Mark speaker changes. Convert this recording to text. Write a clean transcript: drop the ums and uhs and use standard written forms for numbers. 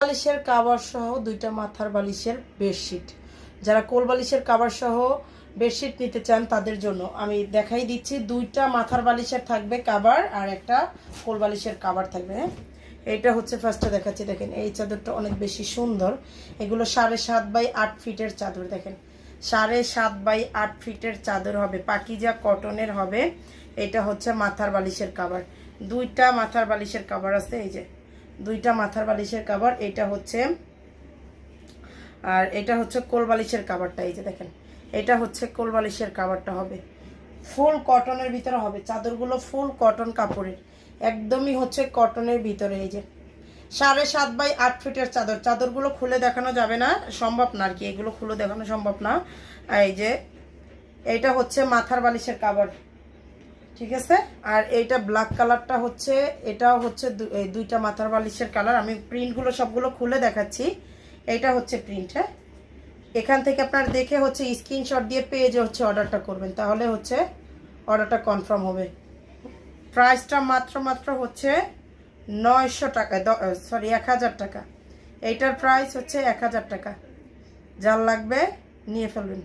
Speaker 1: বালিশের কাভার সহ দুইটা মাথার বালিশের বেডশিট। যারা কোল বালিশের কাভার সহ বেডশিট নিতে চান তাদের জন্য আমি দেখাই দিচ্ছি। দুইটা মাথার বালিশের থাকবে কাভার আর একটা কোল বালিশের কাভার থাকবে। হ্যাঁ, এইটা হচ্ছে ফার্স্টে দেখাচ্ছি। দেখেন এই চাদরটা অনেক বেশি সুন্দর। এগুলো 7.5 বাই 8 ফিটের চাদর। দেখেন 7.5 বাই 8 ফিটের চাদর হবে, পাকিজা কটনের হবে। এটা হচ্ছে মাথার বালিশের কাভার। দুইটা মাথার বালিশের কাভার আছে, এই যে দুইটা মাথার বালিশের কাভার। এটা হচ্ছে আর এটা হচ্ছে কোল বালিশের কাভারটা। এই যে দেখেন এটা হচ্ছে কোল বালিশের কাভারটা হবে ফুল কটনের ভিতরে হবে। চাদরগুলো ফুল কটন কাপড়ের, একদমই হচ্ছে কটনের ভিতরে। এই যে 7.5 বাই 8 ফিটের চাদর। চাদরগুলো খুলে দেখানো যাবে না, সম্ভব না আর কি, এগুলো খুলে দেখানো সম্ভব না। এই যে এইটা হচ্ছে মাথার বালিশের কাভার, ঠিক আছে। আর এইটা ব্ল্যাক কালারটা হচ্ছে, এটাও হচ্ছে দুইটা মাথার বালিশের কালার। আমি প্রিন্টগুলো সবগুলো খুলে দেখাচ্ছি। এইটা হচ্ছে প্রিন্ট। হ্যাঁ, এখান থেকে আপনার দেখে হচ্ছে স্ক্রিনশট দিয়ে পেজে হচ্ছে অর্ডারটা করবেন, তাহলে হচ্ছে অর্ডারটা কনফার্ম হবে। প্রাইসটা মাত্র হচ্ছে 900 টাকা, সরি 1000 টাকা। এইটার প্রাইস হচ্ছে 1000 টাকা। যার লাগবে নিয়ে ফেলবেন।